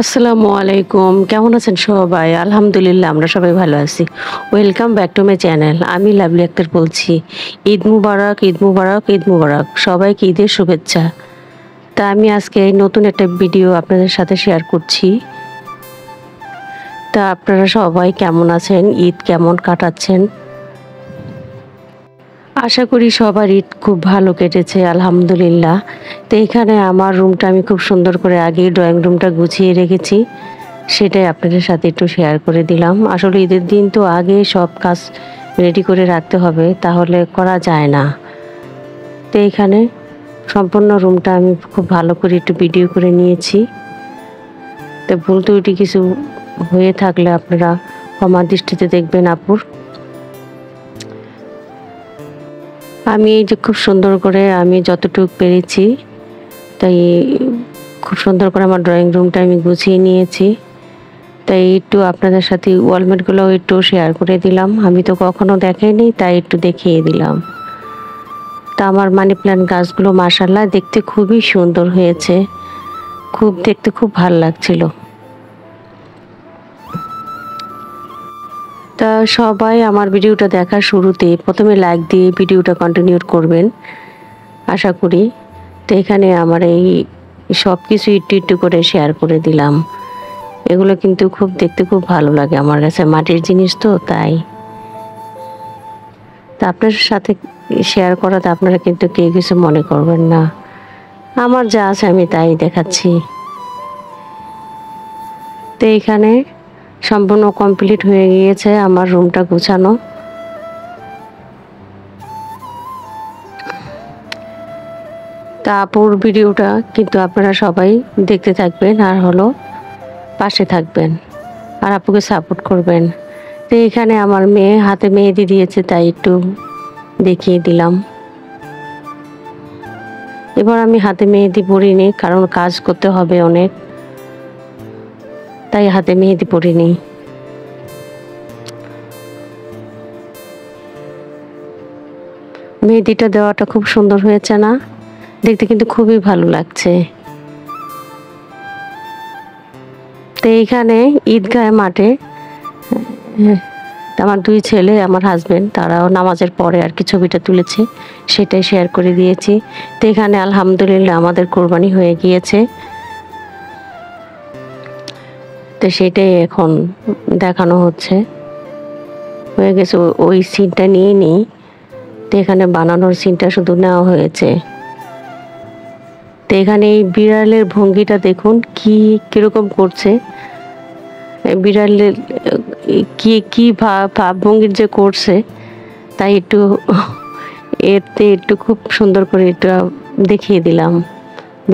আসসালামু আলাইকুম, কেমন আছেন সবাই? আলহামদুলিল্লাহ আমরা সবাই ভালো আছি। Welcome back to my channel. আমি লাভলি আক্তার বলছি। ঈদ মুবারক, ঈদ মুবারক, ঈদ মুবারক। সবাইকে ঈদের শুভেচ্ছা। তা আমি আজকে নতুন একটা ভিডিও আপনাদের সাথে শেয়ার করছি। তা আপনারা সবাই কেমন আছেন? ঈদ কেমন কাটাচ্ছেন? আশা করি সবার ঈদ খুব ভালো কেটেছে আলহামদুলিল্লাহ। তো এখানে আমার রুমটা আমি খুব সুন্দর করে আগেই ড্রয়িং রুমটা গুছিয়ে রেখেছি। সেটাই আপনাদের সাথে একটু শেয়ার করে দিলাম। আসলে ঈদের দিন তো আগে সব কাজ রেডি করে রাখতে হবে, তাহলে করা যায় না। তো এখানে সম্পূর্ণ রুমটা আমি খুব ভালো করে একটু ভিডিও করে নিয়েছি। তো ভুল ত্রুটি কিছু হয়ে থাকলে আপনারা ক্ষমার দৃষ্টিতে দেখবেন আপুর। আমি এই যে খুব সুন্দর করে আমি যতটুকু পেরেছি তাই খুব সুন্দর করে আমার ড্রয়িং রুমটা আমি গুছিয়ে নিয়েছি। তাই একটু আপনাদের সাথে ওয়ালমেটগুলো একটু শেয়ার করে দিলাম। আমি তো কখনো দেখাইনি, তাই একটু দেখিয়ে দিলাম। তা আমার মানি প্ল্যান্ট গাছগুলো মাশাআল্লাহ দেখতে খুবই সুন্দর হয়েছে, দেখতে খুব ভালো লাগছিল। তা সবাই আমার ভিডিওটা দেখার শুরুতে প্রথমে লাইক দিয়ে ভিডিওটা কন্টিনিউ করবেন আশা করি। তো এখানে আমার এই সব কিছু একটু একটু করে শেয়ার করে দিলাম। এগুলো কিন্তু দেখতে খুব ভালো লাগে আমার কাছে, মাটির জিনিস তো তাই। তা আপনার সাথে শেয়ার করাতে আপনারা কিন্তু কেউ কিছু মনে করবেন না। আমার যা আছে আমি তাই দেখাচ্ছি। তো এখানে সম্পূর্ণ কমপ্লিট হয়ে গিয়েছে আমার রুমটা গুছানো। তা আপুর ভিডিওটা কিন্তু আপনারা সবাই দেখতে থাকবেন আর পাশে থাকবেন আর আপুকে সাপোর্ট করবেন। তো এখানে আমার মেয়ে হাতে মেহেদি দিয়েছে, তাই একটু দেখিয়ে দিলাম। এবার আমি হাতে মেহেদি পরিনি, কারণ কাজ করতে হবে অনেক, তাই হাতে মেহেদি পরিনি। মেহেদিটা দেওয়াটা খুব সুন্দর হয়েছে না? দেখতে কিন্তু খুবই ভালো লাগছে। তো এইখানে ঈদগাহ মাঠে আমার দুই ছেলে আমার হাজবেন্ড তারাও নামাজের পরে আর কি ছবিটা তুলেছে, সেটাই শেয়ার করে দিয়েছি। তো এখানে আলহামদুলিল্লাহ আমাদের কোরবানি হয়ে গিয়েছে, তো সেটাই এখন দেখানো হচ্ছে। হয়ে গেছে, ওই সিনটা নিয়ে নিই। তো এখানে বানানোর সিনটা শুধু নেওয়া হয়েছে। তো এখানে এই বিড়ালের ভঙ্গিটা দেখুন কিরকম করছে। বিড়ালের কি ভাবভঙ্গির যে করছে, তাই একটু খুব সুন্দর করে একটু দেখিয়ে দিলাম।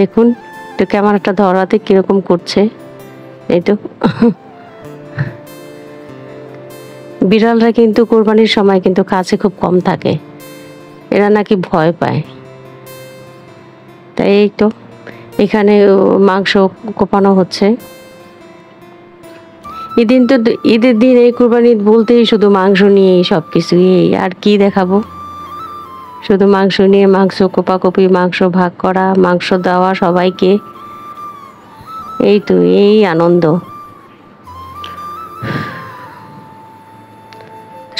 দেখুন তো ক্যামেরাটা ধরাতে কিরকম করছে। এই তো বিড়ালরা কিন্তু কোরবানির সময় কিন্তু কাছে খুব কম থাকে, এরা নাকি ভয় পায়। তাই এই তো এখানে মাংস কোপানো হচ্ছে। ঈদের দিন এই কোরবানি বলতেই শুধু মাংস নিয়েই সব কিছু, এই আর কি দেখাবো। শুধু মাংস নিয়ে মাংস কোপাকুপি, মাংস ভাগ করা, মাংস দেওয়া সবাইকে, এই তো এই আনন্দ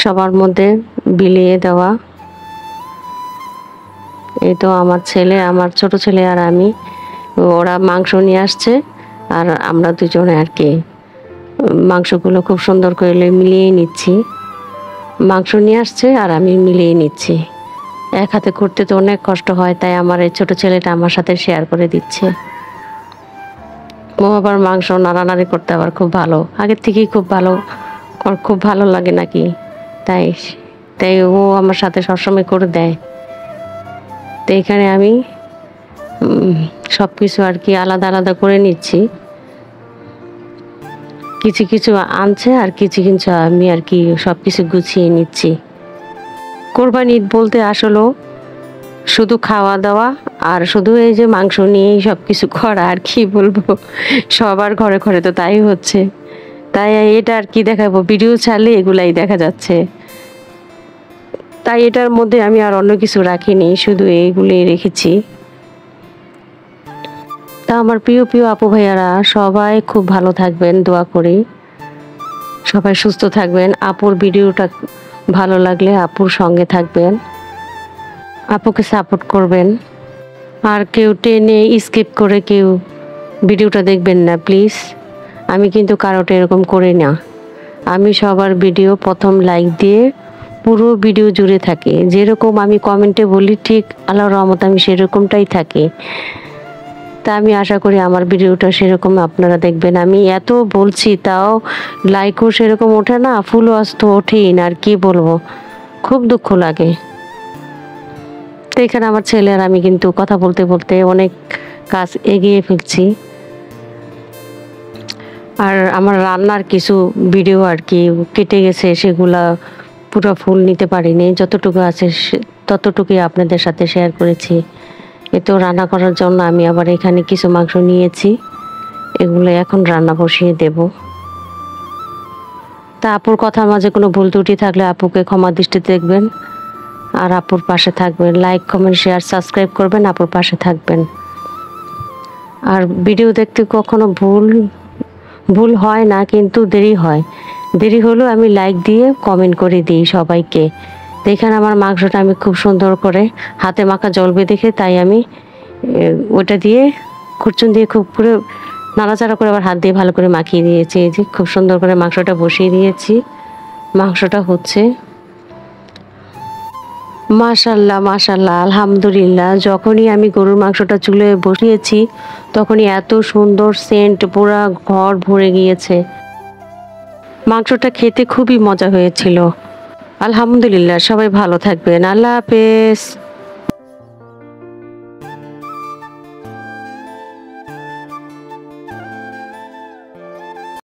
সবার মধ্যে বিলিয়ে দেওয়া। এই তো আমার ছেলে, আমার ছোট ছেলে আর আমি, ওরা মাংস নিয়ে আসছে আর আমরা দুজনে আর কি মাংসগুলো খুব সুন্দর করে মিলিয়ে নিচ্ছি। মাংস নিয়ে আসছে আর আমি মিলিয়ে নিচ্ছি। এক হাতে করতে তো অনেক কষ্ট হয়, তাই আমার এই ছোট ছেলেটা আমার সাথে শেয়ার করে দিচ্ছে। ও আবার মাংস নাড়ানাড়ি করতে আবার খুব ভালো, আগের থেকেই খুব ভালো লাগে নাকি, তাই তাই ও আমার সাথে সবসময় করে দেয়। তো এখানে আমি সব কিছু আর কি আলাদা আলাদা করে নিচ্ছি। কিছু কিছু আনছে আর কিছু কিছু আমি আর কি সব কিছু গুছিয়ে নিচ্ছি। কোরবানি ঈদ বলতে আসলে শুধু খাওয়া দাওয়া আর শুধু এই যে মাংস নিয়েই সব কিছু করা, আর কি বলবো, সবার ঘরে ঘরে তো তাই হচ্ছে। তাই এটা আর কি দেখাবো, ভিডিও ছাড়লে এগুলাই দেখা যাচ্ছে। তাই এটার মধ্যে আমি আর অন্য কিছু রাখিনি, শুধু এইগুলোই রেখেছি। তা আমার প্রিয় প্রিয় আপু ভাইয়ারা সবাই খুব ভালো থাকবেন, দোয়া করি সবাই সুস্থ থাকবেন। আপুর ভিডিওটা ভালো লাগলে আপুর সঙ্গে থাকবেন, আপুকে সাপোর্ট করবেন। আর কেউ টেনে স্কিপ করে কেউ ভিডিওটা দেখবেন না প্লিজ। আমি কিন্তু কারোটা এরকম করি না। আমি সবার ভিডিও প্রথম লাইক দিয়ে পুরো ভিডিও জুড়ে থাকি। যেরকম আমি কমেন্টে বলি ঠিক আল্লাহর রহমত আমি সেরকমটাই থাকি। তা আমি আশা করি আমার ভিডিওটা সেরকম আপনারা দেখবেন। আমি এত বলছি তাও লাইকও সেরকম ওঠে না, ফলোয়ার্স তো ওঠেই না। আর কি বলবো, খুব দুঃখ লাগে। তো এখানে আমার ছেলে আর আমি কিন্তু কথা বলতে বলতে অনেক কাজ এগিয়ে ফেলছি। আর আমার রান্নার কিছু ভিডিও আর কি কেটে গেছে, সেগুলা পুরো ফুল নিতে পারিনি, যতটুকু আছে ততটুকুই আপনাদের সাথে শেয়ার করেছি। এতেও রান্না করার জন্য আমি আবার এখানে কিছু মাংস নিয়েছি, এগুলো এখন রান্না বসিয়ে দেব। তা আপুর কথার মাঝে কোনো ভুল ত্রুটি থাকলে আপুকে ক্ষমা দৃষ্টিতে দেখবেন। আর আপুর পাশে থাকবেন, লাইক কমেন্ট শেয়ার সাবস্ক্রাইব করবেন, আপুর পাশে থাকবেন। আর ভিডিও দেখতে কখনো ভুল হয় না, কিন্তু দেরি হয়। দেরি হলেও আমি লাইক দিয়ে কমেন্ট করে দিই সবাইকে। দেখেন আমার মাংসটা আমি খুব সুন্দর করে হাতে মাখা জ্বলবে দেখে তাই আমি ওটা দিয়ে খুরচুন দিয়ে খুব পুরো নাড়াচাড়া করে আবার হাত দিয়ে ভালো করে মাখিয়ে দিয়েছি। এই যে খুব সুন্দর করে মাংসটা বসিয়ে দিয়েছি, মাংসটা হচ্ছে। মাশাল্লাহ মাশাল্লাহ আলহামদুলিল্লাহ। যখনই আমি গরুর মাংসটা চুলায় বসিয়েছি তখনই এত সুন্দর সেন্ট পুরা ঘর ভরে গিয়েছে। মাংসটা খেতে খুবই মজা হয়েছিল। আলহামদুলিল্লাহ। সবাই ভালো থাকবেন। আল্লাহ হাফেজ।